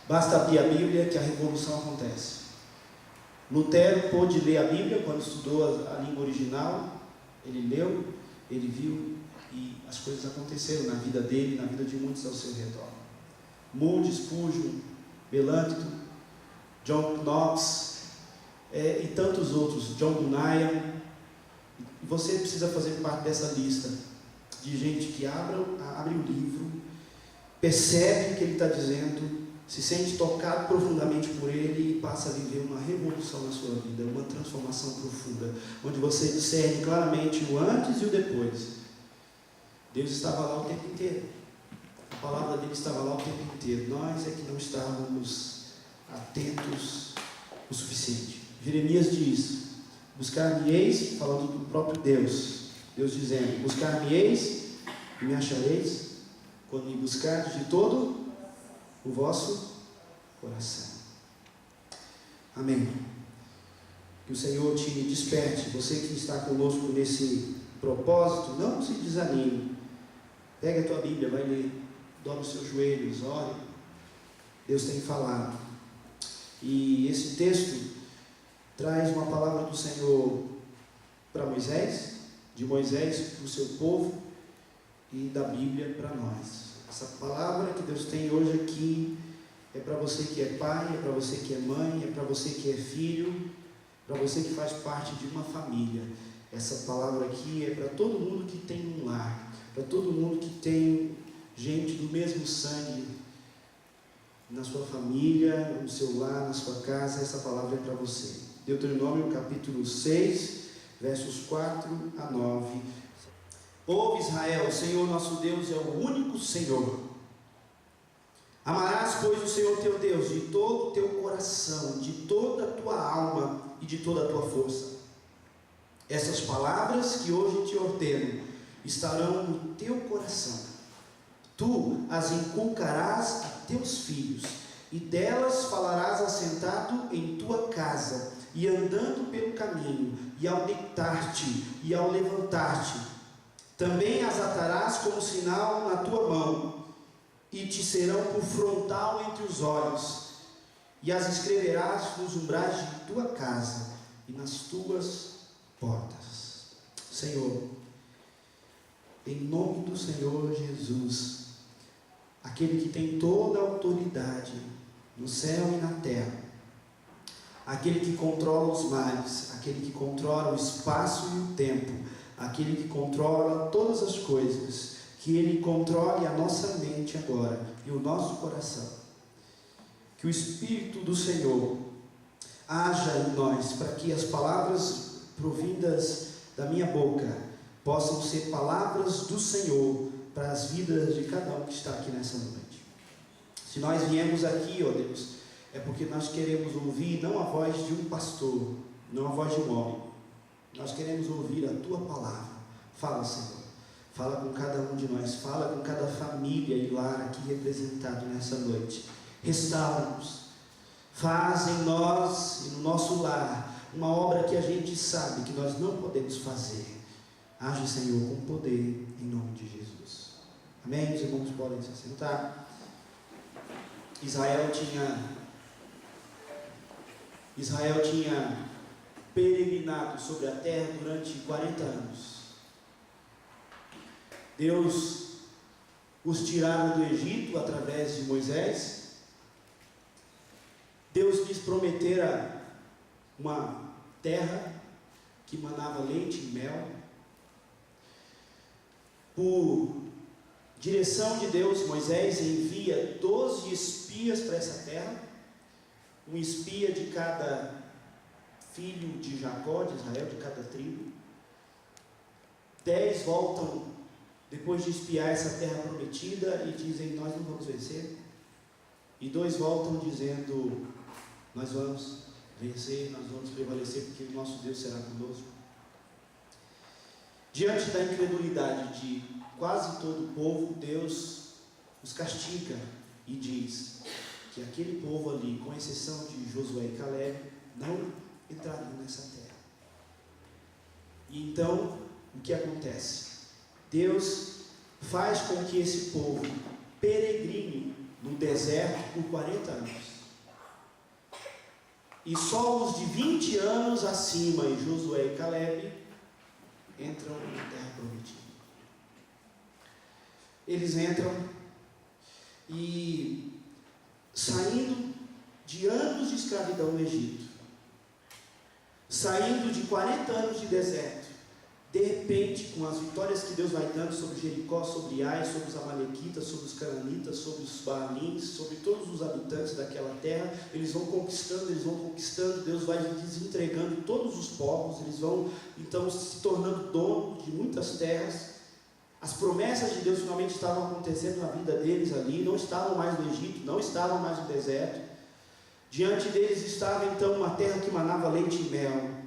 Basta abrir a Bíblia que a revolução acontece. Lutero pôde ler a Bíblia quando estudou a língua original. Ele leu, ele viu e as coisas aconteceram na vida dele, na vida de muitos ao seu redor. Moody, Spurgeon, Melanchthon, John Knox e tantos outros, John Bunyan. Você precisa fazer parte dessa lista de gente que abre o livro, percebe o que ele está dizendo, se sente tocado profundamente por ele e passa a viver uma revolução na sua vida, uma transformação profunda, onde você discerne claramente o antes e o depois. Deus estava lá o tempo inteiro, a palavra dele estava lá o tempo inteiro. Nós é que não estávamos atentos o suficiente. Jeremias diz: buscar-me-eis, falando do próprio Deus, Deus dizendo: buscar-me-eis e me achareis quando me buscardes de todo o vosso coração. Amém. Que o Senhor te desperte. Você que está conosco nesse propósito, não se desanime. Pega a tua Bíblia, vai ler, dobra os seus joelhos, ore. Deus tem falado. E esse texto traz uma palavra do Senhor para Moisés, de Moisés para o seu povo, e da Bíblia para nós. Essa palavra que Deus tem hoje aqui é para você que é pai, é para você que é mãe, é para você que é filho, para você que faz parte de uma família. Essa palavra aqui é para todo mundo que tem um lar, para todo mundo que tem gente do mesmo sangue na sua família, no seu lar, na sua casa. Essa palavra é para você. Deuteronômio capítulo 6, versos 4 a 9. Ouve, Israel, o Senhor nosso Deus é o único Senhor. Amarás, pois, o Senhor teu Deus de todo o teu coração, de toda a tua alma e de toda a tua força. Essas palavras que hoje te ordeno estarão no teu coração. Tu as inculcarás a teus filhos, e delas falarás assentado em tua casa, e andando pelo caminho, e ao deitar-te, e ao levantar-te. Também as atarás como sinal na tua mão, e te serão por frontal entre os olhos, e as escreverás nos umbrais de tua casa e nas tuas portas. Senhor, em nome do Senhor Jesus, aquele que tem toda a autoridade no céu e na terra, aquele que controla os mares, aquele que controla o espaço e o tempo, aquele que controla todas as coisas, que Ele controle a nossa mente agora e o nosso coração. Que o Espírito do Senhor haja em nós, para que as palavras provindas da minha boca possam ser palavras do Senhor para as vidas de cada um que está aqui nessa noite. Se nós viemos aqui, ó Deus, é porque nós queremos ouvir não a voz de um pastor, não a voz de um homem. Nós queremos ouvir a Tua palavra. Fala, Senhor. Fala com cada um de nós. Fala com cada família e lar aqui representado nessa noite. Restaura-nos. Faz em nós e no nosso lar uma obra que a gente sabe que nós não podemos fazer. Age, Senhor, com poder, em nome de Jesus. Amém? Os irmãos podem se sentar. Israel tinha peregrinado sobre a terra durante 40 anos. Deus os tirara do Egito através de Moisés. Deus lhes prometera uma terra que manava leite e mel. Por direção de Deus, Moisés envia 12 espias para essa terra, um espia de cada filho de Jacó, de Israel, de cada tribo. 10 voltam depois de espiar essa terra prometida e dizem: nós não vamos vencer. E 2 voltam dizendo: nós vamos vencer, nós vamos prevalecer, porque o nosso Deus será conosco. Diante da incredulidade de quase todo o povo, Deus os castiga e diz que aquele povo ali, com exceção de Josué e Caleb, não entrariam nessa terra. E então, o que acontece? Deus faz com que esse povo peregrine no deserto por 40 anos. E só os de 20 anos acima, em Josué e Caleb, entram na terra prometida. Eles entram e, saindo de anos de escravidão no Egito, saindo de 40 anos de deserto, de repente, com as vitórias que Deus vai dando sobre Jericó, sobre Ai, sobre os amalequitas, sobre os cananitas, sobre os baalins, sobre todos os habitantes daquela terra, eles vão conquistando, Deus vai desentregando todos os povos, eles vão então se tornando donos de muitas terras. As promessas de Deus finalmente estavam acontecendo na vida deles ali, não estavam mais no Egito, não estavam mais no deserto. Diante deles estava então uma terra que manava leite e mel.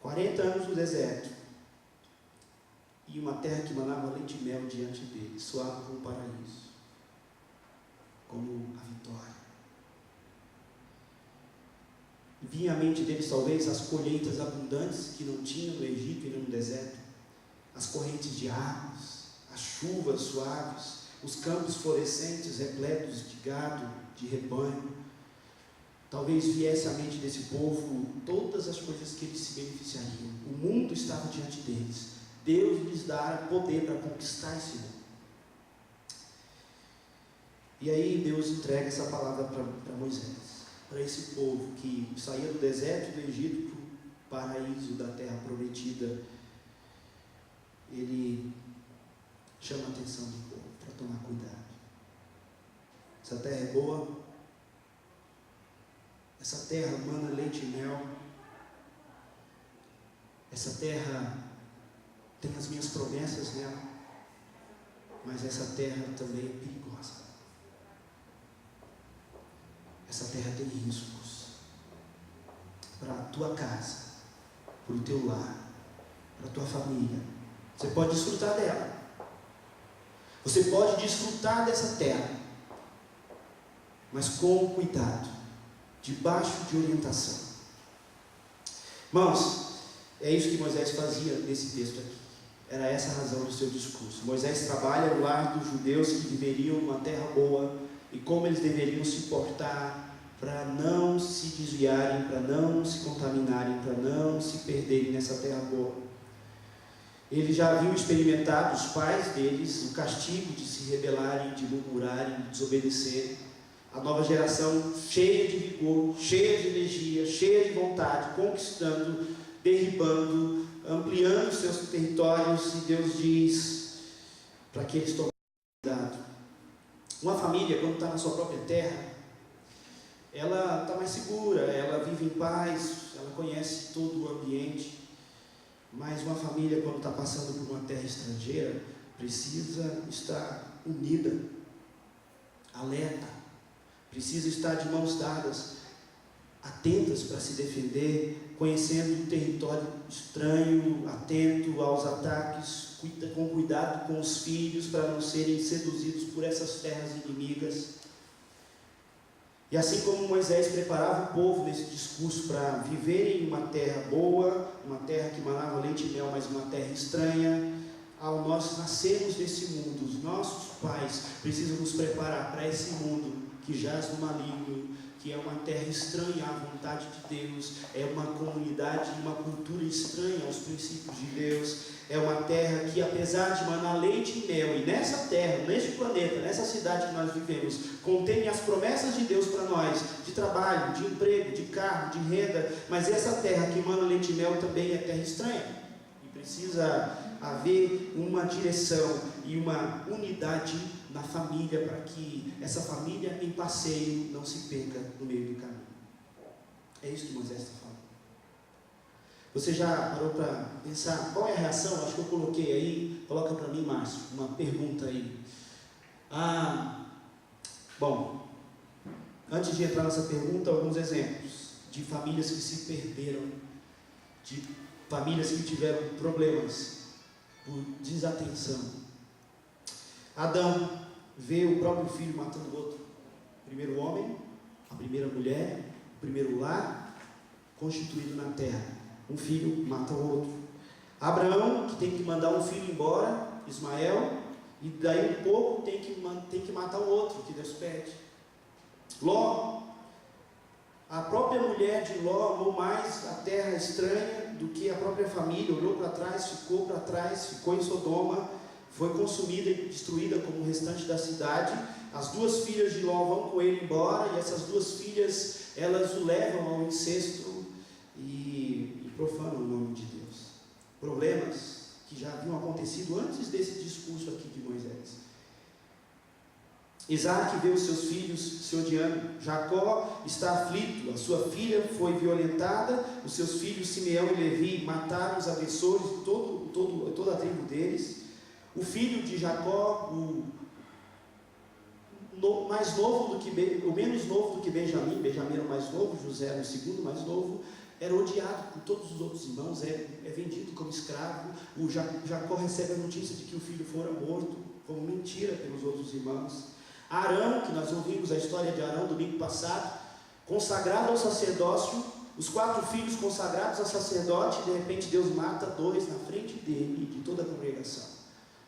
40 anos no deserto e uma terra que manava leite e mel diante deles, soava como um paraíso, como a vitória. Vinha à mente deles talvez as colheitas abundantes que não tinham no Egito e no deserto, as correntes de águas, as chuvas suaves, os campos florescentes repletos de gado, de rebanho. Talvez viesse à mente desse povo todas as coisas que eles se beneficiariam. O mundo estava diante deles. Deus lhes dá poder para conquistar esse mundo. E aí Deus entrega essa palavra para Moisés, para esse povo que saía do deserto do Egito para o paraíso da terra prometida. Ele chama a atenção do povo para tomar cuidado. Essa terra é boa. Essa terra mana leite e mel. Essa terra tem as minhas promessas nela. Mas essa terra também é perigosa. Essa terra tem riscos para a tua casa, para o teu lar, para a tua família. Você pode desfrutar dela. Você pode desfrutar dessa terra, mas com cuidado, debaixo de orientação. Irmãos, é isso que Moisés fazia nesse texto aqui. Era essa a razão do seu discurso. Moisés trabalha no lar dos judeus que viveriam numa terra boa e como eles deveriam se portar para não se desviarem, para não se contaminarem, para não se perderem nessa terra boa. Ele já haviam experimentado, os pais deles, o castigo de se rebelarem, de murmurarem, de desobedecerem. A nova geração cheia de vigor, cheia de energia, cheia de vontade, conquistando, derribando, ampliando seus territórios, e Deus diz para que eles tomem cuidado. Uma família, quando está na sua própria terra, ela está mais segura, ela vive em paz, ela conhece todo o ambiente. Mas uma família, quando está passando por uma terra estrangeira, precisa estar unida, alerta, precisa estar de mãos dadas, atentas para se defender, conhecendo o território estranho, atento aos ataques, com cuidado com os filhos para não serem seduzidos por essas terras inimigas. E assim como Moisés preparava o povo nesse discurso para viverem em uma terra boa, uma terra que manava leite e mel, mas uma terra estranha, ao nós nascermos nesse mundo, os nossos pais precisam nos preparar para esse mundo que jaz no maligno, que é uma terra estranha à vontade de Deus, é uma comunidade, uma cultura estranha aos princípios de Deus, é uma terra que, apesar de manar leite e mel, e nessa terra, neste planeta, nessa cidade que nós vivemos, contém as promessas de Deus para nós, de trabalho, de emprego, de carro, de renda, mas essa terra que mana leite e mel também é terra estranha, e precisa haver uma direção e uma unidade na família, para que essa família em passeio não se perca no meio do caminho. É isso que Moisés está falando. Você já parou para pensar qual é a reação? Acho que eu coloquei aí, coloca para mim, Márcio, uma pergunta aí. Bom, antes de entrar nessa pergunta, alguns exemplos de famílias que se perderam, de famílias que tiveram problemas por desatenção. Adão vê o próprio filho matando o outro. O primeiro homem, a primeira mulher, o primeiro lar constituído na terra. Um filho mata o outro. Abraão, que tem que mandar um filho embora, Ismael, E daí um pouco tem que matar o outro, que Deus pede. Ló, a própria mulher de Ló amou mais a terra estranha do que a própria família, olhou para trás, ficou em Sodoma, foi consumida e destruída como o restante da cidade. As duas filhas de Ló vão com ele embora, e essas duas filhas, elas o levam ao incesto e profanam o nome de Deus. Problemas que já haviam acontecido antes desse discurso aqui de Moisés. Isaac vê os seus filhos se odiando. Jacó está aflito, a sua filha foi violentada, os seus filhos Simeão e Levi mataram os agressores de toda a tribo deles. O filho de Jacó, o menos novo do que Benjamim era o mais novo, José era o segundo mais novo, era odiado por todos os outros irmãos, é vendido como escravo. O Jacó recebe a notícia de que o filho fora morto, como mentira pelos outros irmãos. Arão, que nós ouvimos a história de Arão domingo passado, consagrado ao sacerdócio, os 4 filhos consagrados a sacerdote, e de repente Deus mata 2 na frente dele e de toda a congregação.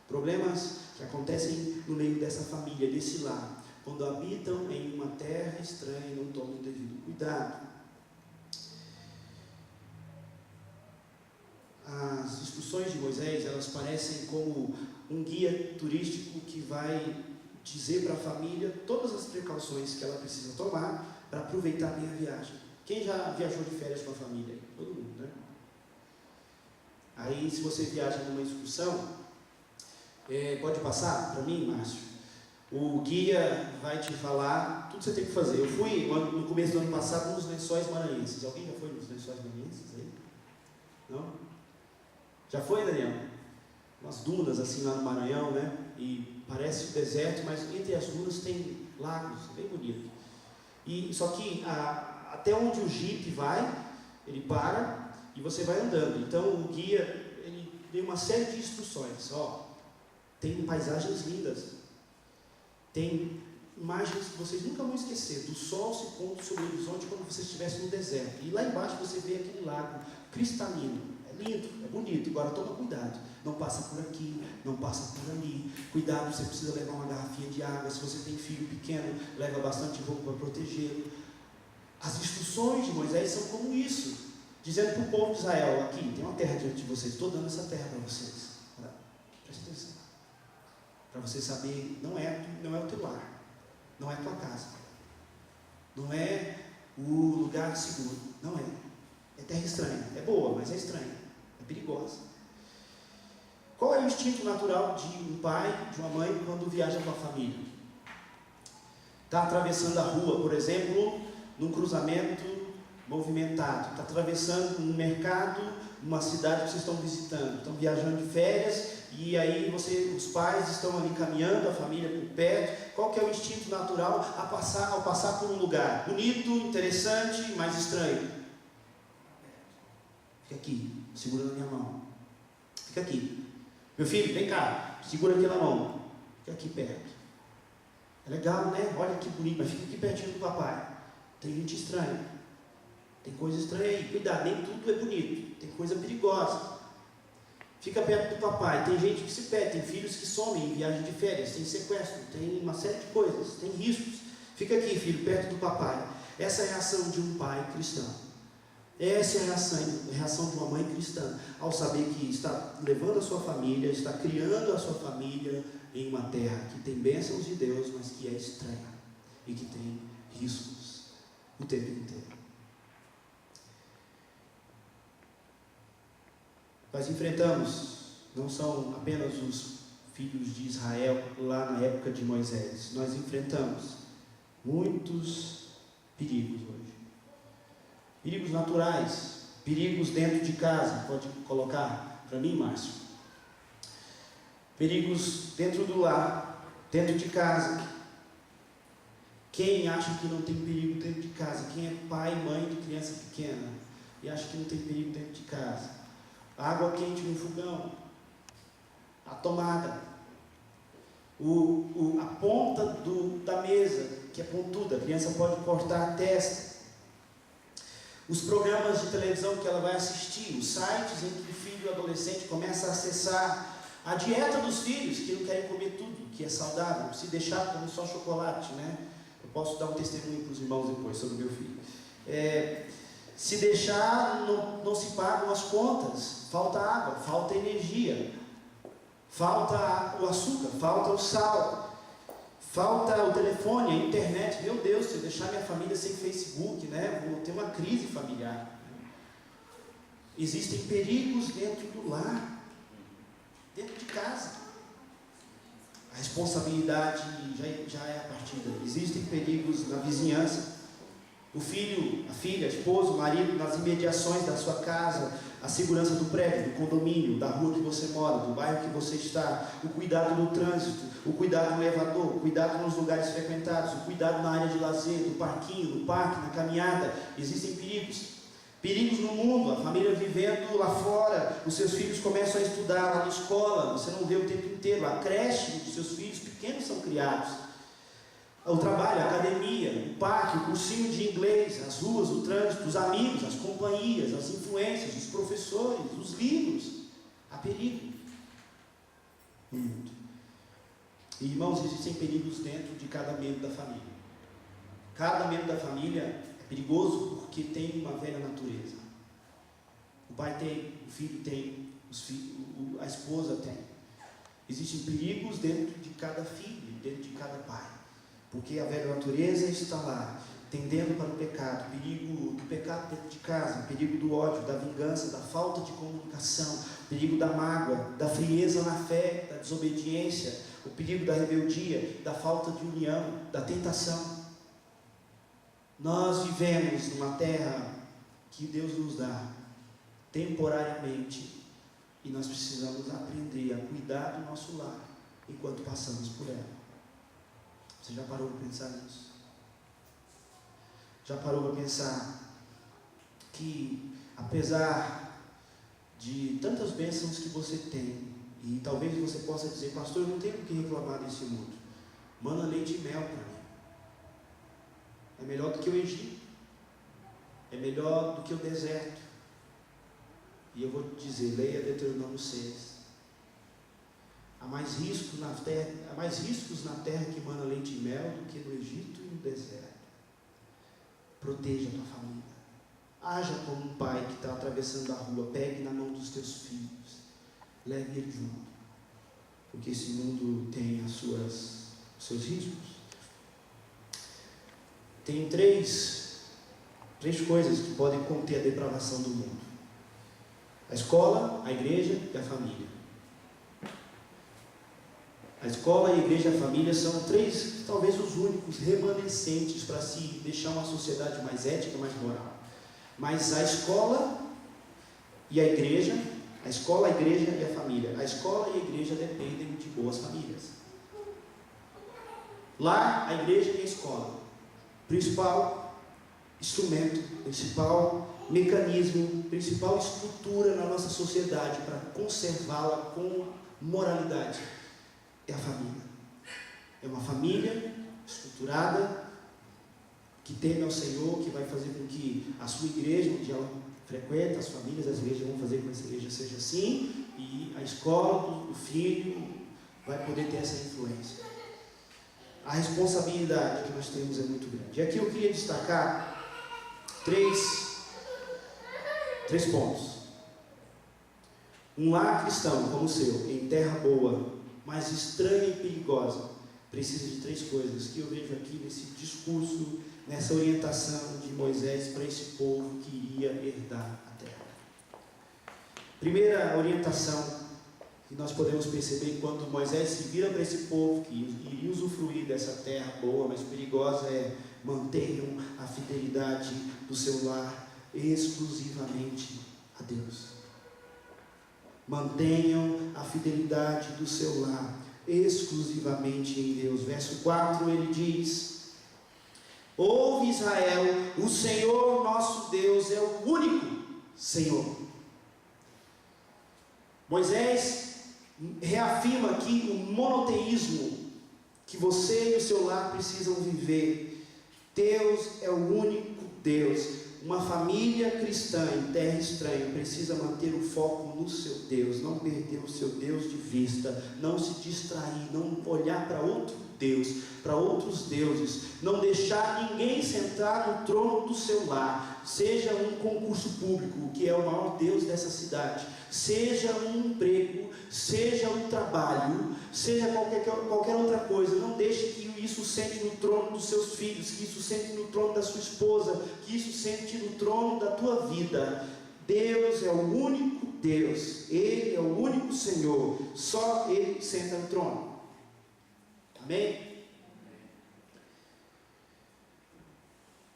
Problemas que acontecem no meio dessa família, desse lar, quando habitam em uma terra estranha e não tomam o devido cuidado. As instruções de Moisés, elas parecem como um guia turístico que vai dizer para a família todas as precauções que ela precisa tomar para aproveitar bem a viagem. Quem já viajou de férias com a família? Todo mundo, né? Aí, se você viaja numa excursão, pode passar para mim, Márcio? O guia vai te falar tudo que você tem que fazer. Eu fui no começo do ano passado nos Lençóis Maranhenses. Alguém já foi nos Lençóis Maranhenses aí? Não? Já foi, Daniel? Umas dunas assim lá no Maranhão, né? E parece deserto, mas entre as dunas tem lagos, bem bonito. E só que até onde o Jeep vai, ele para e você vai andando. Então o guia, ele deu uma série de instruções. Tem paisagens lindas, tem imagens que vocês nunca vão esquecer, do sol se pondo sobre o horizonte quando você estivesse no deserto. E lá embaixo você vê aquele lago cristalino. É lindo, é bonito. Agora toma cuidado, não passa por aqui, não passa por ali. Cuidado, você precisa levar uma garrafinha de água. Se você tem filho pequeno, leva bastante roupa para protegê-lo. As instruções de Moisés são como isso, dizendo para o povo de Israel: aqui, tem uma terra diante de vocês, estou dando essa terra para vocês. Presta atenção, para você saber, não é o teu lar, não é a tua casa, não é o lugar seguro, não é. É terra estranha, é boa, mas é estranha, é perigosa. Qual é o instinto natural de um pai, de uma mãe, quando viaja com a família? Está atravessando a rua, por exemplo, num cruzamento movimentado, está atravessando um mercado, uma cidade que vocês estão visitando, estão viajando de férias, e aí os pais estão ali caminhando, a família por perto. Qual que é o instinto natural ao passar por um lugar bonito, interessante, mas estranho? Fica aqui, segura na minha mão. Fica aqui. Meu filho, vem cá, segura aqui na mão. Fica aqui perto. É legal, né? Olha que bonito, mas fica aqui pertinho do papai. Tem gente estranha. Tem coisa estranha aí. Cuidado, nem tudo é bonito. Tem coisa perigosa. Fica perto do papai. Tem gente que se perde, tem filhos que somem em viagem de férias, tem sequestro, tem uma série de coisas, tem riscos. Fica aqui, filho, perto do papai. Essa é a reação de um pai cristão. Essa é a reação de uma mãe cristã, ao saber que está levando a sua família, está criando a sua família em uma terra que tem bênçãos de Deus, mas que é estranha e que tem riscos o tempo inteiro. Nós enfrentamos, não são apenas os filhos de Israel lá na época de Moisés, nós enfrentamos muitos perigos hoje. Perigos naturais, perigos dentro de casa, pode colocar para mim, Márcio. Perigos dentro do lar, dentro de casa. Quem acha que não tem perigo dentro de casa? Quem é pai e mãe de criança pequena e acha que não tem perigo dentro de casa? A água quente no fogão, a tomada, a ponta da mesa, que é pontuda, a criança pode cortar a testa. Os programas de televisão que ela vai assistir, os sites em que o filho adolescente começa a acessar, A dieta dos filhos, que não querem comer tudo, que é saudável, se deixar comer só chocolate, né? Eu posso dar um testemunho para os irmãos depois sobre o meu filho. Se deixar, não se pagam as contas, falta água, falta energia, falta o açúcar, falta o sal, falta o telefone, a internet. Meu Deus, se eu deixar minha família sem Facebook, né? Vou ter uma crise familiar. Existem perigos dentro do lar, dentro de casa. A responsabilidade já é a partida. Existem perigos na vizinhança. O filho, a filha, a esposa, o marido, nas imediações da sua casa, a segurança do prédio, do condomínio, da rua que você mora, do bairro que você está, o cuidado no trânsito, o cuidado no elevador, o cuidado nos lugares frequentados, o cuidado na área de lazer, do parquinho, no parque, na caminhada. Existem perigos. Perigos no mundo, a família vivendo lá fora, os seus filhos começam a estudar lá na escola, você não vê o tempo inteiro, a creche dos seus filhos pequenos são criados. O trabalho, a academia, o parque, o cursinho de inglês, as ruas, o trânsito, os amigos, as companhias, as influências, os professores, os livros. Há perigo no mundo. E, irmãos, existem perigos dentro de cada membro da família. Cada membro da família é perigoso porque tem uma velha natureza. O pai tem, o filho tem, a esposa tem. Existem perigos dentro de cada filho, dentro de cada pai. Porque a velha natureza está lá, tendendo para o pecado, perigo do pecado dentro de casa, perigo do ódio, da vingança, da falta de comunicação, perigo da mágoa, da frieza na fé, da desobediência, o perigo da rebeldia, da falta de união, da tentação. Nós vivemos numa terra que Deus nos dá temporariamente e nós precisamos aprender a cuidar do nosso lar enquanto passamos por ela. Você já parou para pensar nisso? Já parou para pensar que, apesar de tantas bênçãos que você tem, e talvez você possa dizer, pastor, eu não tenho o que reclamar desse mundo, mana leite e mel para mim, é melhor do que o Egito, é melhor do que o deserto. E eu vou te dizer, leia Deuteronômio 6. Há mais riscos na terra que mana leite e mel do que no Egito e no deserto. Proteja a tua família. Haja como um pai que está atravessando a rua. Pegue na mão dos teus filhos. Leve ele junto. Porque esse mundo tem os seus riscos. Tem três coisas que podem conter a depravação do mundo: a escola, a igreja e a família. A escola, a igreja e a família são três, talvez os únicos remanescentes para se deixar uma sociedade mais ética, mais moral. Mas a escola e a igreja, a escola, a igreja e a família. A escola e a igreja dependem de boas famílias. Lá, a igreja e a escola. Principal instrumento, principal mecanismo, principal estrutura na nossa sociedade para conservá-la com moralidade é a família. É uma família estruturada, que teme ao Senhor, que vai fazer com que a sua igreja, onde ela frequenta, as famílias das igrejas vão fazer com que essa igreja seja assim, e a escola do filho vai poder ter essa influência. A responsabilidade que nós temos é muito grande. E aqui eu queria destacar três pontos. Um lar cristão como o seu, em terra boa, mas estranha e perigosa, precisa de três coisas que eu vejo aqui nesse discurso, nessa orientação de Moisés para esse povo que iria herdar a terra. Primeira orientação que nós podemos perceber quando Moisés se vira para esse povo que iria usufruir dessa terra boa, mas perigosa, é: mantenham a fidelidade do seu lar exclusivamente a Deus. Mantenham a fidelidade do seu lar exclusivamente em Deus. Verso 4 ele diz: ouve Israel, o Senhor nosso Deus é o único Senhor. Moisés reafirma aqui o monoteísmo que você e o seu lar precisam viver. Deus é o único Deus. Uma família cristã em terra estranha precisa manter o foco no seu Deus, não perder o seu Deus de vista, não se distrair, não olhar para outro Deus, para outros deuses, não deixar ninguém sentar no trono do seu lar, seja um concurso público, que é o maior Deus dessa cidade, seja um emprego, seja um trabalho, seja qualquer outra coisa. Não deixe que isso sente no trono dos seus filhos, que isso sente no trono da sua esposa, que isso sente no trono da tua vida. Deus é o único Deus, Ele é o único Senhor, só Ele senta no trono. Amém?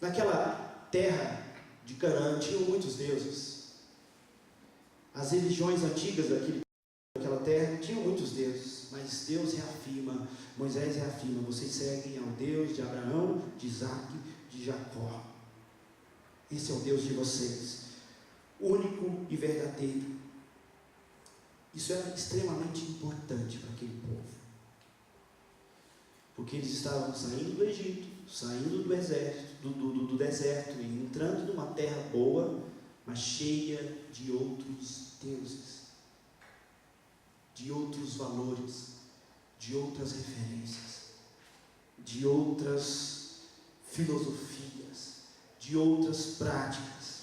Naquela terra de Canaã tinham muitos deuses. As religiões antigas daquela terra tinham muitos deuses, mas Deus reafirma, Moisés reafirma: vocês seguem ao Deus de Abraão, de Isaac, de Jacó. Esse é o Deus de vocês, único e verdadeiro. Isso era extremamente importante para aquele povo, porque eles estavam saindo do Egito, saindo do deserto e entrando numa terra boa, mas cheia de outros deuses, de outros valores, de outras referências, de outras filosofias, de outras práticas.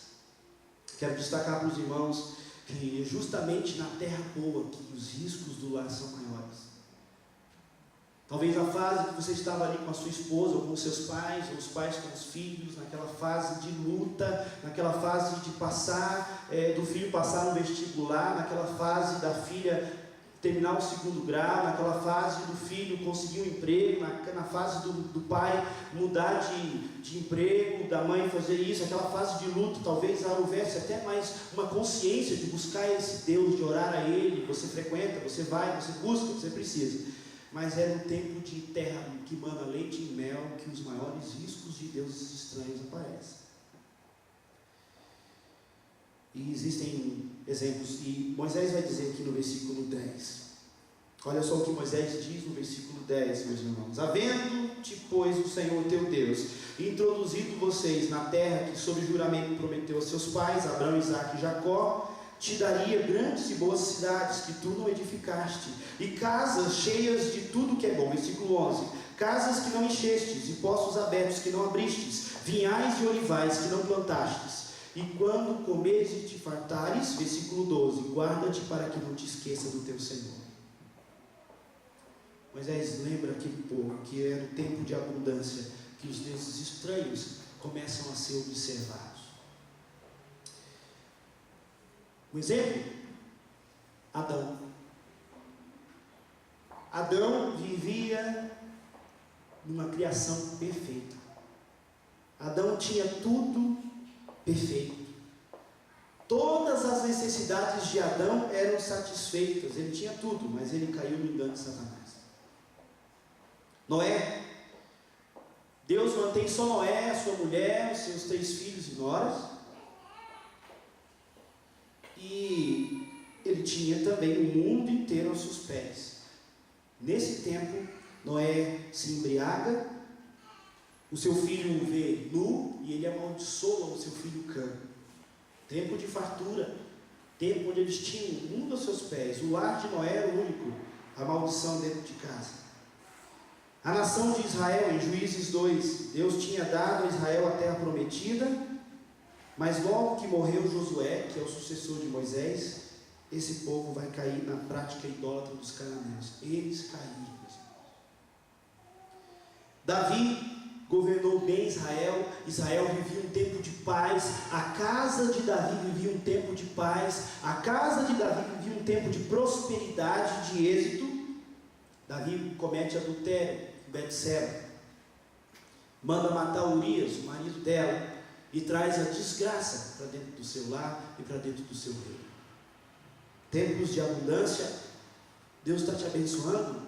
Quero destacar para os irmãos que justamente na terra boa que os riscos do lar são maiores. Talvez a fase que você estava ali com a sua esposa, ou com os seus pais, ou os pais com os filhos, naquela fase de luta, naquela fase de passar, do filho passar no vestibular, naquela fase da filha terminar o 2º grau, naquela fase do filho conseguir um emprego, na fase do pai mudar de emprego, da mãe fazer isso, aquela fase de luto. Talvez houvesse até mais uma consciência de buscar esse Deus, de orar a Ele. Você frequenta, você vai, você busca, você precisa. Mas era um tempo de terra que mana leite e mel, que os maiores riscos de deuses estranhos aparecem. E existem exemplos, e Moisés vai dizer aqui no versículo 10. Olha só o que Moisés diz no versículo 10, meus irmãos: havendo-te, pois, o Senhor teu Deus introduzido vocês na terra que sob juramento prometeu aos seus pais, Abraão, Isaque e Jacó, te daria grandes e boas cidades que tu não edificaste, e casas cheias de tudo que é bom. Versículo 11: casas que não enchestes, e poços abertos que não abristes, vinhais e olivais que não plantastes. E quando comeres e te fartares, versículo 12, guarda-te para que não te esqueça do teu Senhor. Moisés lembra aquele povo que era o tempo de abundância, que os deuses estranhos começam a ser observados. Um exemplo: Adão. Adão vivia numa criação perfeita. Adão tinha tudo perfeito. Todas as necessidades de Adão eram satisfeitas. Ele tinha tudo, mas ele caiu no engano de Satanás. Noé. Deus mantém só Noé, a sua mulher, os seus 3 filhos e noras. E ele tinha também o mundo inteiro aos seus pés. Nesse tempo, Noé se embriaga, o seu filho o vê nu e ele amaldiçoa o seu filho Cã. Tempo de fartura, tempo onde eles tinham o mundo aos seus pés. O lar de Noé era o único, a maldição dentro de casa. A nação de Israel, em Juízes 2, Deus tinha dado a Israel a terra prometida, mas logo que morreu Josué, que é o sucessor de Moisés, esse povo vai cair na prática idólatra dos cananeus. Eles caíram. Davi governou bem Israel. Israel vivia um tempo de paz. A casa de Davi vivia um tempo de paz. A casa de Davi vivia um tempo de prosperidade, de êxito. Davi comete adultério com Betseba, manda matar Urias, o marido dela, e traz a desgraça para dentro do seu lar e para dentro do seu reino. Tempos de abundância. Deus está te abençoando.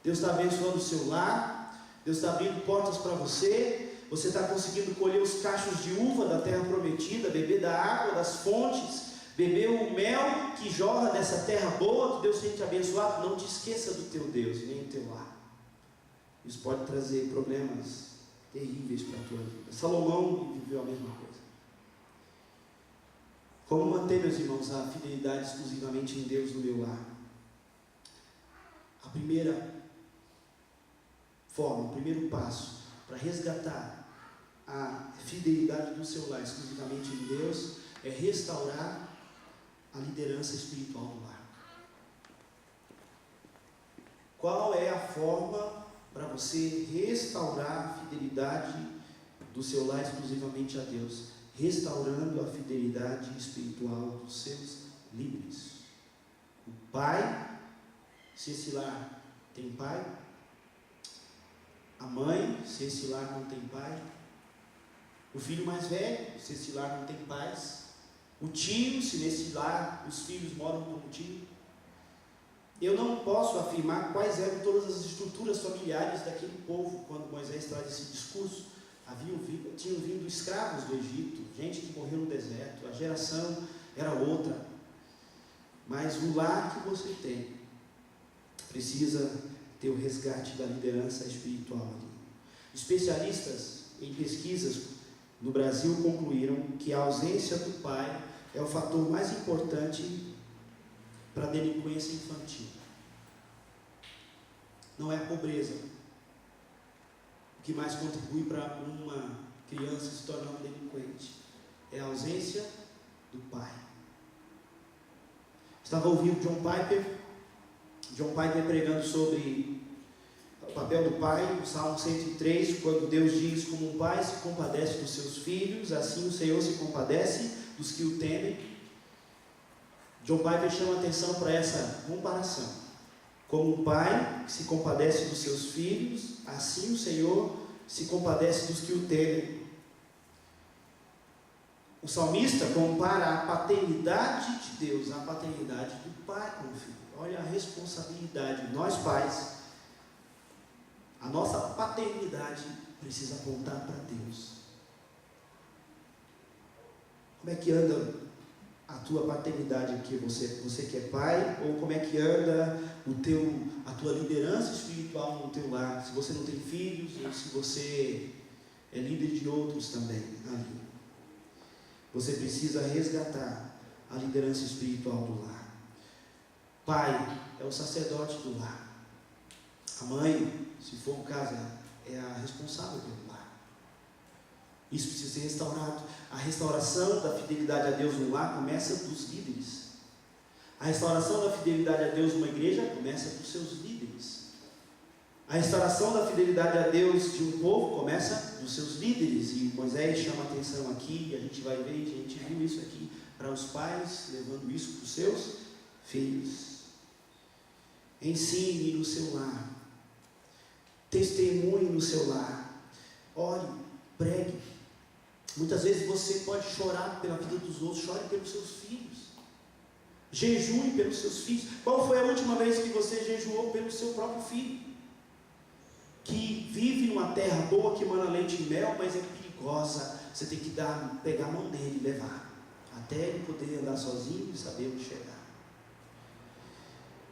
Deus está abençoando o seu lar. Deus está abrindo portas para você. Você está conseguindo colher os cachos de uva da terra prometida, beber da água das fontes, beber o mel que jorra dessa terra boa que Deus tem te abençoado. Não te esqueça do teu Deus e nem do teu lar. Isso pode trazer problemas terríveis para a tua vida. Salomão viveu a mesma coisa. Como manter, meus irmãos, a fidelidade exclusivamente em Deus no meu lar? A primeira forma, o primeiro passo para resgatar a fidelidade do seu lar exclusivamente em Deus é restaurar a liderança espiritual do lar. Qual é a forma para você restaurar a fidelidade do seu lar exclusivamente a Deus? Restaurando a fidelidade espiritual dos seus líderes. O pai, se esse lar tem pai, a mãe, se esse lar não tem pai, o filho mais velho, se esse lar não tem pais, o tio, se nesse lar os filhos moram com o tio. Eu não posso afirmar quais eram todas as estruturas familiares daquele povo quando Moisés traz esse discurso. Tinham vindo escravos do Egito, gente que morreu no deserto, a geração era outra. Mas o lar que você tem precisa ter o resgate da liderança espiritual ali. Especialistas em pesquisas no Brasil concluíram que a ausência do pai é o fator mais importante para a delinquência infantil. Não é a pobreza o que mais contribui para uma criança se tornar um delinquente, é a ausência do pai. Estava ouvindo John Piper pregando sobre o papel do pai, no Salmo 103, quando Deus diz: como um pai se compadece dos seus filhos, assim o Senhor se compadece dos que o temem. John Piper chama atenção para essa comparação. Como um pai que se compadece dos seus filhos, assim o Senhor se compadece dos que o temem. O salmista compara a paternidade de Deus à paternidade do pai com o filho. Olha a responsabilidade. Nós pais, a nossa paternidade precisa apontar para Deus. Como é que anda a tua paternidade aqui? Você que é pai, ou como é que anda a tua liderança espiritual no teu lar? Se você não tem filhos, ou se você é líder de outros também ali. Você precisa resgatar a liderança espiritual do lar. Pai é o sacerdote do lar. A mãe, se for o caso, é a responsável pelo lar. Isso precisa ser restaurado. A restauração da fidelidade a Deus no lar começa dos líderes. A restauração da fidelidade a Deus numa igreja começa dos seus líderes. A restauração da fidelidade a Deus de um povo começa dos seus líderes. E Moisés chama a atenção aqui, e a gente vai ver, a gente viu isso aqui, para os pais, levando isso para os seus filhos. Ensine no seu lar. Testemunhe no seu lar. Ore, pregue. Muitas vezes você pode chorar pela vida dos outros, chore pelos seus filhos. Jejue pelos seus filhos. Qual foi a última vez que você jejuou pelo seu próprio filho? Que vive numa terra boa, que emana leite e mel, mas é perigosa. Você tem que pegar a mão dele e levar, até ele poder andar sozinho e saber onde chegar.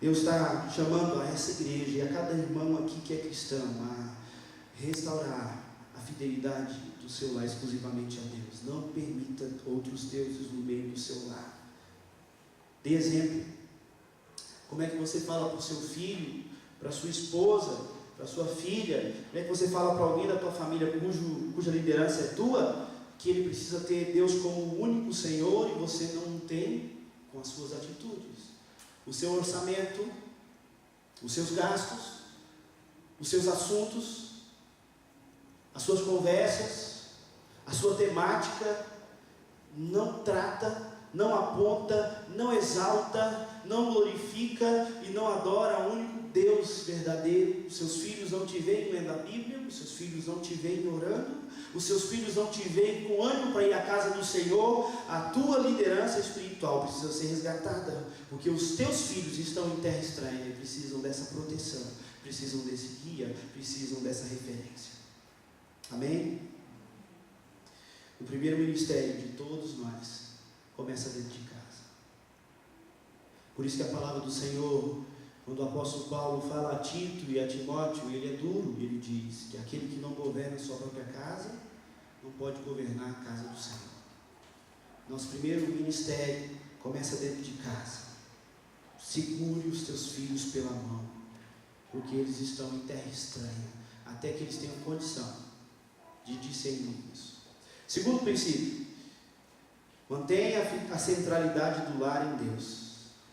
Deus está chamando a essa igreja e a cada irmão aqui que é cristão a restaurar a fidelidade do seu lar exclusivamente a Deus. Não permita outros deuses no meio do seu lar. Dê exemplo. Como é que você fala para o seu filho, para a sua esposa, para a sua filha? Como é que você fala para alguém da tua família cuja liderança é tua, que ele precisa ter Deus como o único Senhor e você não tem com as suas atitudes? O seu orçamento, os seus gastos, os seus assuntos, as suas conversas, a sua temática não trata, não aponta, não exalta, não glorifica e não adora o único Deus verdadeiro. Os seus filhos não te veem lendo a Bíblia, os seus filhos não te veem orando, os seus filhos não te veem com ânimo para ir à casa do Senhor. A tua liderança espiritual precisa ser resgatada, porque os teus filhos estão em terra estranha e precisam dessa proteção, precisam desse guia, precisam dessa referência. Amém? O primeiro ministério de todos nós começa dentro de casa. Por isso que a palavra do Senhor, quando o apóstolo Paulo fala a Tito e a Timóteo, ele é duro, ele diz que aquele que não governa sua própria casa, não pode governar a casa do Senhor. Nosso primeiro ministério começa dentro de casa. Segure os teus filhos pela mão, porque eles estão em terra estranha, até que eles tenham condição de discernir isso. Segundo princípio, mantenha a centralidade do lar em Deus.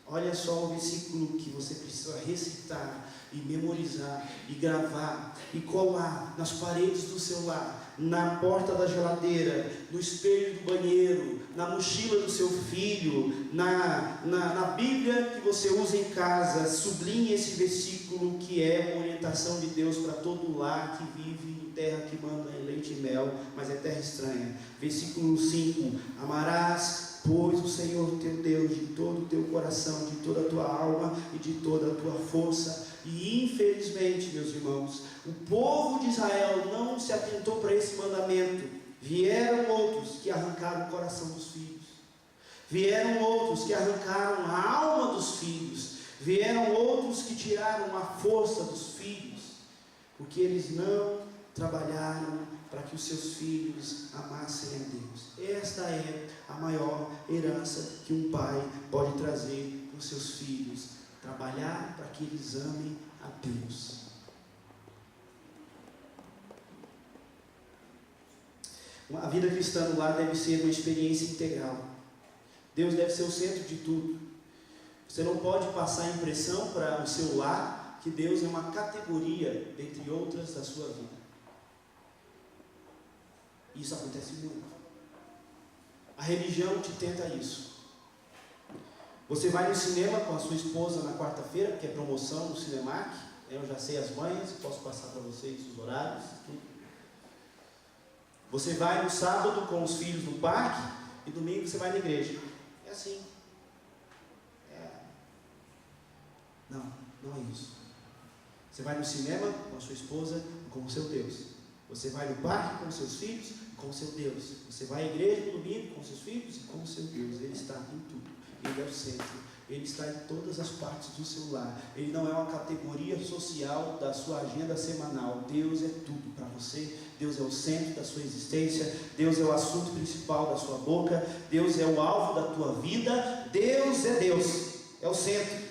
Olha só o versículo que você precisa recitar e memorizar e gravar e colar nas paredes do seu lar, na porta da geladeira, no espelho do banheiro, na mochila do seu filho, na Bíblia que você usa em casa. Sublinhe esse versículo, que é uma orientação de Deus para todo lar que vive em terra que manda em leite e mel, mas é terra estranha. Versículo 5: amarás, pois, o Senhor teu Deus de todo o teu coração, de toda a tua alma e de toda a tua força. E infelizmente, meus irmãos, o povo de Israel não se atentou para esse mandamento. Vieram outros que arrancaram o coração dos filhos, vieram outros que arrancaram a alma dos filhos, vieram outros que tiraram a força dos filhos, porque eles não trabalharam para que os seus filhos amassem a Deus. Esta é a maior herança que um pai pode trazer para os seus filhos: trabalhar para que eles amem a Deus. A vida cristã no lar deve ser uma experiência integral. Deus deve ser o centro de tudo. Você não pode passar a impressão para o seu lar que Deus é uma categoria, dentre outras, da sua vida. Isso acontece muito. A religião te tenta isso. Você vai no cinema com a sua esposa na quarta-feira, que é promoção no Cinemark. Eu já sei as manhas, posso passar para vocês os horários, tudo. Você vai no sábado com os filhos no parque e domingo você vai na igreja. É assim. Não é isso. Você vai no cinema com a sua esposa e com o seu Deus. Você vai no parque com os seus filhos e com o seu Deus. Você vai à igreja no domingo com os seus filhos e com o seu Deus. Ele está em tudo. Ele é o centro. Ele está em todas as partes do seu lar. Ele não é uma categoria social da sua agenda semanal. Deus é tudo para você. Deus é o centro da sua existência. Deus é o assunto principal da sua boca. Deus é o alvo da tua vida. Deus é Deus. É o centro.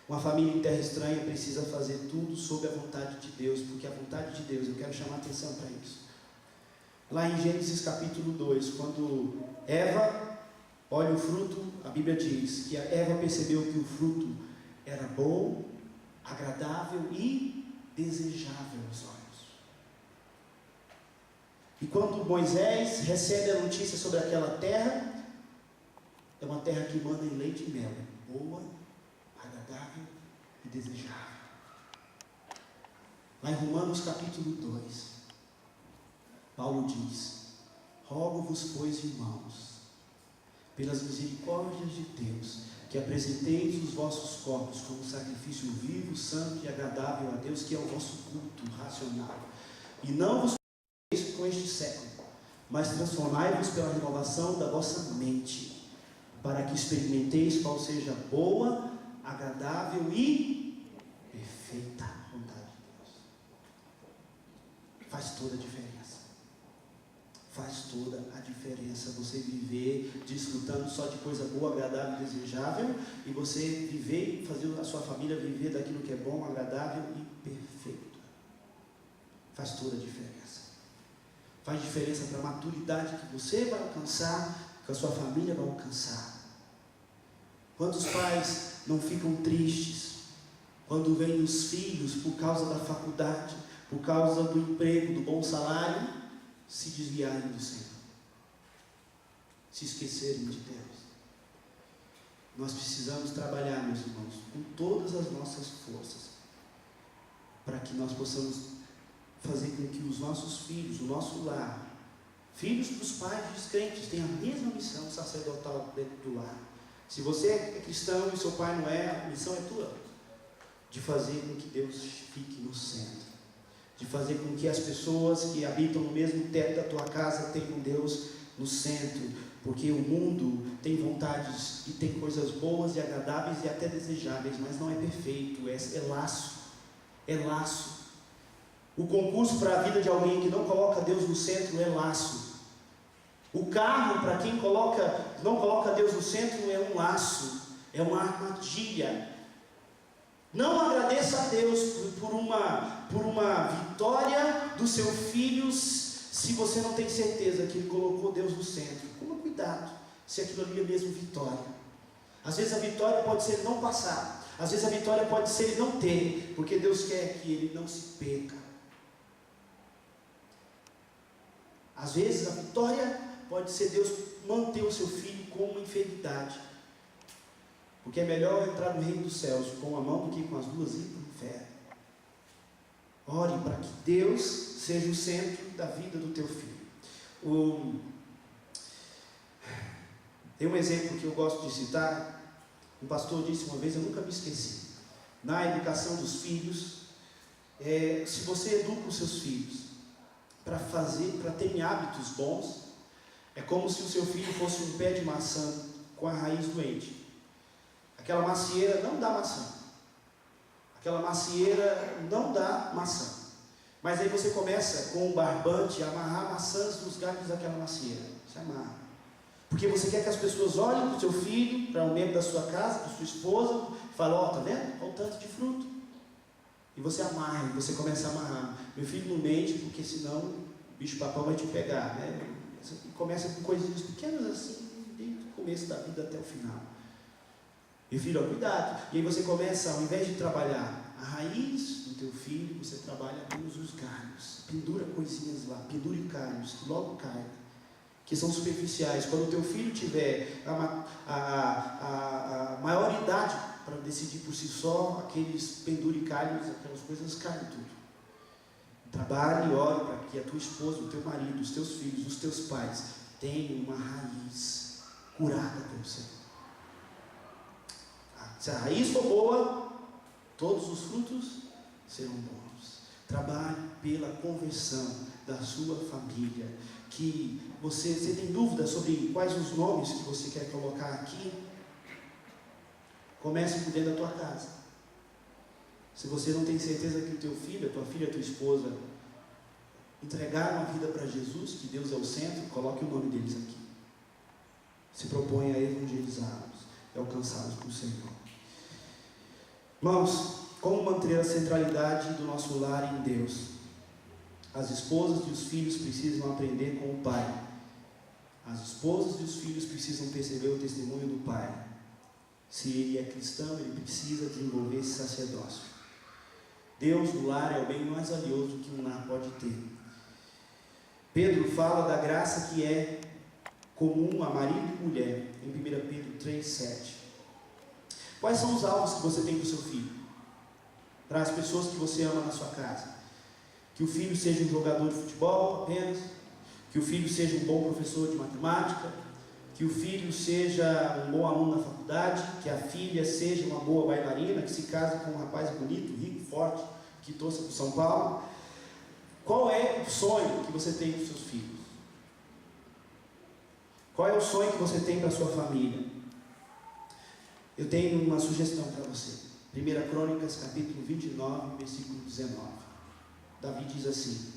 Uma família em terra estranha precisa fazer tudo sob a vontade de Deus, porque a vontade de Deus, eu quero chamar a atenção para isso. Lá em Gênesis capítulo 2, quando Eva olha o fruto, a Bíblia diz que a Eva percebeu que o fruto era bom, agradável e desejável aos olhos. E quando Moisés recebe a notícia sobre aquela terra, é uma terra que manda em leite e mel, boa, agradável e desejável. Lá em Romanos capítulo 2, Paulo diz: rogo-vos, pois, irmãos, pelas misericórdias de Deus, que apresenteis os vossos corpos como sacrifício vivo, santo e agradável a Deus, que é o vosso culto racional. E não vos conformeis com este século, mas transformai-vos pela renovação da vossa mente, para que experimenteis qual seja a boa, agradável e perfeita vontade de Deus. Faz toda a diferença. Faz toda a diferença você viver desfrutando só de coisa boa, agradável e desejável, e você viver, fazer a sua família viver daquilo que é bom, agradável e perfeito. Faz toda a diferença. Faz diferença para a maturidade que você vai alcançar, que a sua família vai alcançar. Quantos pais não ficam tristes quando veem os filhos, por causa da faculdade, por causa do emprego, do bom salário, se desviarem do Senhor, se esquecerem de Deus? Nós precisamos trabalhar, meus irmãos, com todas as nossas forças, para que nós possamos fazer com que os nossos filhos, o nosso lar, filhos dos pais descrentes, tenham a mesma missão sacerdotal dentro do lar. Se você é cristão e seu pai não é, a missão é tua, de fazer com que Deus fique no centro, de fazer com que as pessoas que habitam no mesmo teto da tua casa tenham Deus no centro, porque o mundo tem vontades e tem coisas boas e agradáveis e até desejáveis, mas não é perfeito, é laço, O concurso para a vida de alguém que não coloca Deus no centro é laço. O carro, para quem não coloca Deus no centro, é um laço, é uma armadilha. Não agradeça a Deus por uma vitória do seu filho, se você não tem certeza que ele colocou Deus no centro. Toma cuidado, se aquilo ali é mesmo vitória. Às vezes a vitória pode ser não passar, às vezes a vitória pode ser ele não ter, porque Deus quer que ele não se perca. Às vezes a vitória pode ser Deus manter o seu filho com uma enfermidade, porque é melhor entrar no reino dos céus com uma mão do que com as duas ir para o inferno. Ore para que Deus seja o centro da vida do teu filho. Tem um exemplo que eu gosto de citar. Um pastor disse uma vez, eu nunca me esqueci: na educação dos filhos, se você educa os seus filhos para terem hábitos bons, é como se o seu filho fosse um pé de maçã com a raiz doente. Aquela macieira não dá maçã. Aquela macieira não dá maçã. Mas aí você começa com um barbante a amarrar maçãs nos galhos daquela macieira. Você amarra. Porque você quer que as pessoas olhem para o seu filho, para um membro da sua casa, para a sua esposa, e falem: ó, tá vendo? Olha o tanto de fruto. E você amarra, e você começa a amarrar. Meu filho não mente, porque senão o bicho-papão vai te pegar, né? E começa com coisinhas pequenas assim, desde o começo da vida até o final. Meu filho, ó, cuidado. E aí você começa, ao invés de trabalhar a raiz do teu filho, você trabalha apenas os galhos. Pendura coisinhas lá, pendure galhos que logo caem, que são superficiais. Quando o teu filho tiver a maior idade para decidir por si só, aqueles penduricalhos, aquelas coisas caem tudo. Trabalhe e ore para que a tua esposa, o teu marido, os teus filhos, os teus pais tenham uma raiz curada pelo Senhor. Se a raiz for boa, todos os frutos serão bons. Trabalhe pela conversão da sua família. Que você tem dúvidas sobre quais os nomes que você quer colocar aqui? Comece por dentro da tua casa. Se você não tem certeza que o teu filho, a tua filha, a tua esposa entregaram a vida para Jesus, que Deus é o centro, coloque o nome deles aqui. Se propõe a evangelizá-los e alcançá-los para o Senhor. Irmãos, como manter a centralidade do nosso lar em Deus? As esposas e os filhos precisam aprender com o pai. As esposas e os filhos precisam perceber o testemunho do pai. Se ele é cristão, ele precisa desenvolver esse sacerdócio. Deus no lar é o bem mais valioso que um lar pode ter. Pedro fala da graça que é comum a marido e mulher, em 1 Pedro 3,7. Quais são os alvos que você tem para o seu filho? Para as pessoas que você ama na sua casa? Que o filho seja um jogador de futebol apenas? Que o filho seja um bom professor de matemática? Que o filho seja um bom aluno na faculdade? Que a filha seja uma boa bailarina, que se case com um rapaz bonito, rico, forte, que torça para o São Paulo? Qual é o sonho que você tem para os seus filhos? Qual é o sonho que você tem para a sua família? Eu tenho uma sugestão para você. 1 Crônicas, capítulo 29, versículo 19. Davi diz assim: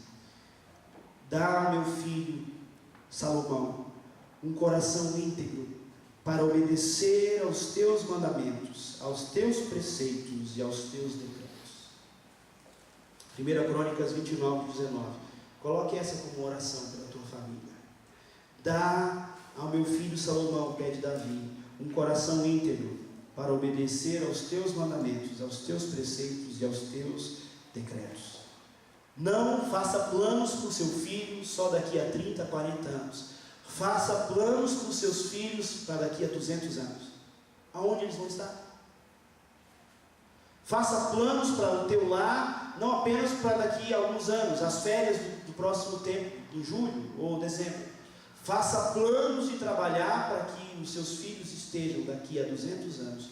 dá ao meu filho Salomão um coração íntegro para obedecer aos teus mandamentos, aos teus preceitos e aos teus decretos. 1 Crônicas 29, 19. Coloque essa como oração para a tua família. Dá ao meu filho Salomão, pede Davi, um coração íntegro para obedecer aos teus mandamentos, aos teus preceitos e aos teus decretos. Não faça planos para o seu filho só daqui a 30, 40 anos. Faça planos para os seus filhos para daqui a 200 anos. Aonde eles vão estar? Faça planos para o teu lar, não apenas para daqui a alguns anos, as férias do próximo tempo, em julho ou dezembro. Faça planos de trabalhar para que os seus filhos estejam daqui a 200 anos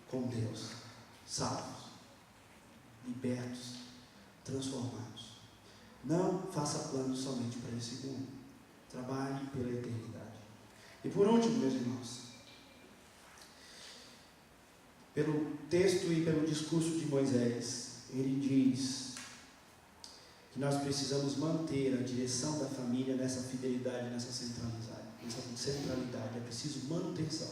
com Deus, salvos, libertos, transformados. Não faça planos somente para esse mundo. Trabalhe pela eternidade. E por último, meus irmãos, pelo texto e pelo discurso de Moisés, ele diz que nós precisamos manter a direção da família nessa fidelidade, nessa centralidade. É preciso manutenção.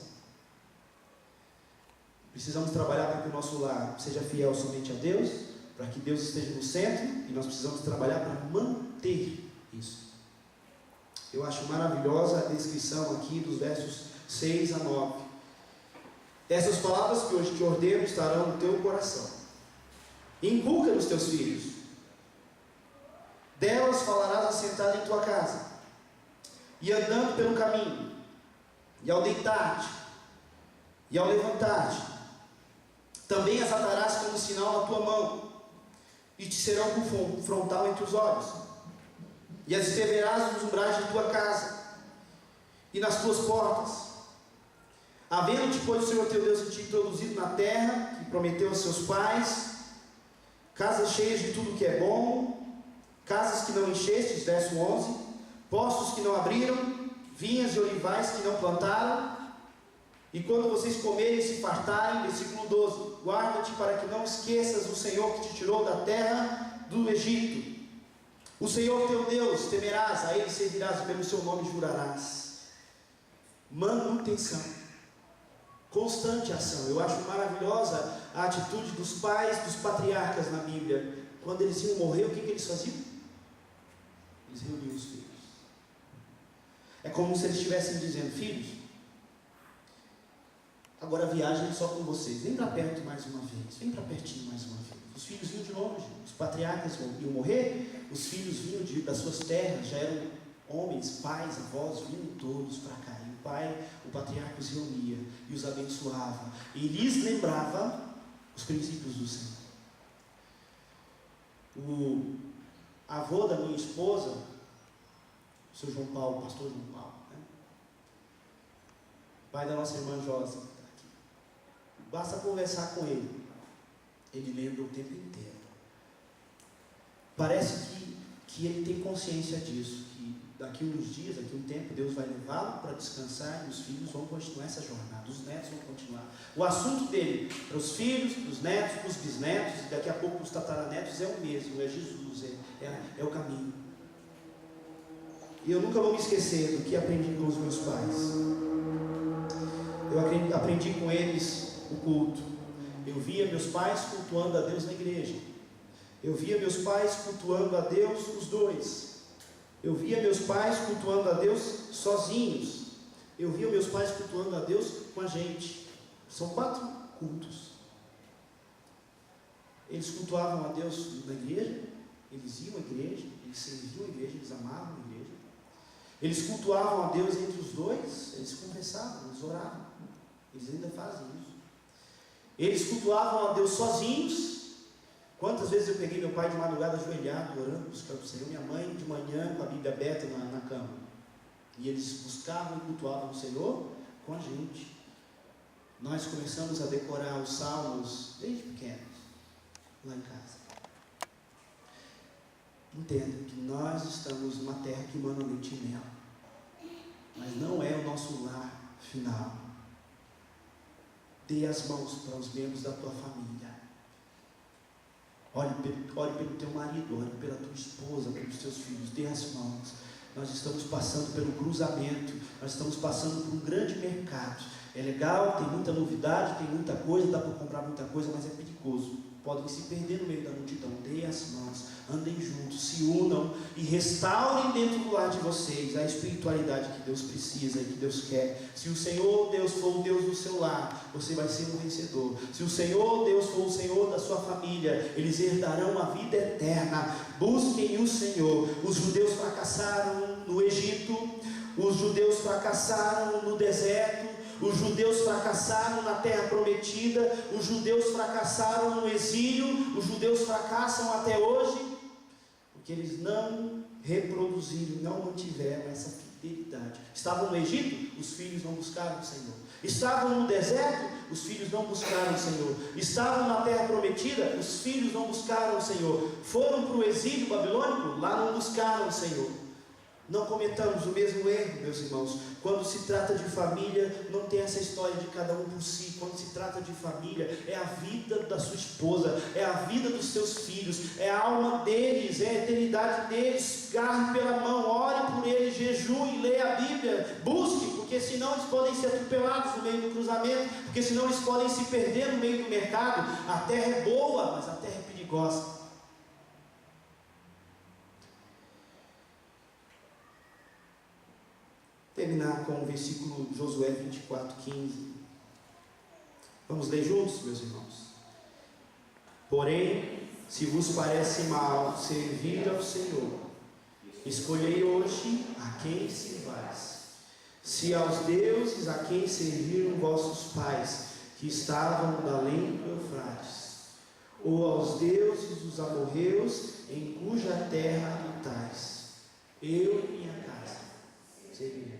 Precisamos trabalhar para que o nosso lar seja fiel somente a Deus, para que Deus esteja no centro, e nós precisamos trabalhar para manter isso. Eu acho maravilhosa a descrição aqui dos versos 6 a 9. Essas palavras que hoje te ordeno estarão no teu coração. Inculca nos teus filhos. Delas falarás assentado em tua casa, e andando pelo caminho, e ao deitar-te, e ao levantar-te. Também as atarás como sinal na tua mão, e te serão por frontal entre os olhos. E as escreverás nos umbrais de tua casa, e nas tuas portas. Havendo-te, pois, o Senhor teu Deus te introduzido na terra, que prometeu aos seus pais, casas cheias de tudo que é bom, casas que não enchestes, verso 11, postos que não abriram, vinhas e olivais que não plantaram, e quando vocês comerem e se fartarem, versículo 12, guarda-te para que não esqueças o Senhor que te tirou da terra do Egito. O Senhor teu Deus temerás, a Ele servirás e pelo seu nome jurarás. Manutenção, constante ação. Eu acho maravilhosa a atitude dos pais, dos patriarcas na Bíblia. Quando eles iam morrer, o que eles faziam? Eles reuniam os filhos. É como se eles estivessem dizendo: filhos, agora viajem só com vocês, vem para perto mais uma vez, vem para pertinho mais uma vez. Os filhos vinham de longe, os patriarcas iam morrer, os filhos vinham das suas terras, já eram homens, pais, avós, vinham todos para cá. E o patriarca os reunia e os abençoava e lhes lembrava os princípios do Senhor. O avô da minha esposa, o seu João Paulo, o pastor João Paulo, né? Pai da nossa irmã Josa, que está aqui. Basta conversar com ele, ele lembra o tempo inteiro. Parece que ele tem consciência disso, que daqui uns dias, daqui um tempo, Deus vai levá-lo para descansar e os filhos vão continuar essa jornada, os netos vão continuar. O assunto dele para os filhos, para os netos, para os bisnetos e daqui a pouco para os tataranetos é o mesmo, é Jesus, é o caminho. E eu nunca vou me esquecer do que aprendi com os meus pais. Eu aprendi com eles o culto. Eu via meus pais cultuando a Deus na igreja. Eu via meus pais cultuando a Deus os dois. Eu via meus pais cultuando a Deus sozinhos. Eu via meus pais cultuando a Deus com a gente. São 4 cultos. Eles cultuavam a Deus na igreja, eles iam à igreja, eles serviam a igreja, eles amavam a igreja. Eles cultuavam a Deus entre os dois, eles confessavam, eles oravam. Eles ainda fazem isso. Eles cultuavam a Deus sozinhos. Quantas vezes eu peguei meu pai de madrugada ajoelhado, orando, buscando o Senhor, minha mãe de manhã com a Bíblia aberta na cama. E eles buscavam e cultuavam o Senhor com a gente. Nós começamos a decorar os salmos desde pequenos, lá em casa. Entenda que nós estamos numa terra que emana leite e mel, mas não é o nosso lar final. Dê as mãos para os membros da tua família. Ore pelo teu marido, ore pela tua esposa, pelos teus filhos. Dê as mãos. Nós estamos passando pelo cruzamento, nós estamos passando por um grande mercado. É legal, tem muita novidade, tem muita coisa, dá para comprar muita coisa, mas é perigoso. Podem se perder no meio da multidão. Dê as mãos, andem juntos, se unam e restaurem dentro do lar de vocês a espiritualidade que Deus precisa e que Deus quer. Se o Senhor Deus for o Deus do seu lar, você vai ser um vencedor. Se o Senhor Deus for o Senhor da sua família, eles herdarão a vida eterna. Busquem o Senhor. Os judeus fracassaram no Egito, os judeus fracassaram no deserto, os judeus fracassaram na terra prometida, os judeus fracassaram no exílio, os judeus fracassam até hoje, porque eles não reproduziram, não mantiveram essa fidelidade. Estavam no Egito, os filhos não buscaram o Senhor. Estavam no deserto, os filhos não buscaram o Senhor. Estavam na terra prometida, os filhos não buscaram o Senhor. Foram para o exílio babilônico, lá não buscaram o Senhor. Não cometamos o mesmo erro, meus irmãos. Quando se trata de família, não tem essa história de cada um por si. Quando se trata de família, é a vida da sua esposa, é a vida dos seus filhos, é a alma deles, é a eternidade deles. Garre pela mão, ore por eles, jejue, leia a Bíblia, busque, porque senão eles podem ser atropelados no meio do cruzamento, porque senão eles podem se perder no meio do mercado. A terra é boa, mas a terra é perigosa. Terminar com o versículo Josué 24:15. Vamos ler juntos, meus irmãos? Porém, se vos parece mal servir ao Senhor, escolhei hoje a quem servais. Se aos deuses a quem serviram vossos pais, que estavam da além do Eufrates, ou aos deuses dos amorreus, em cuja terra habitais, eu e minha casa servirei.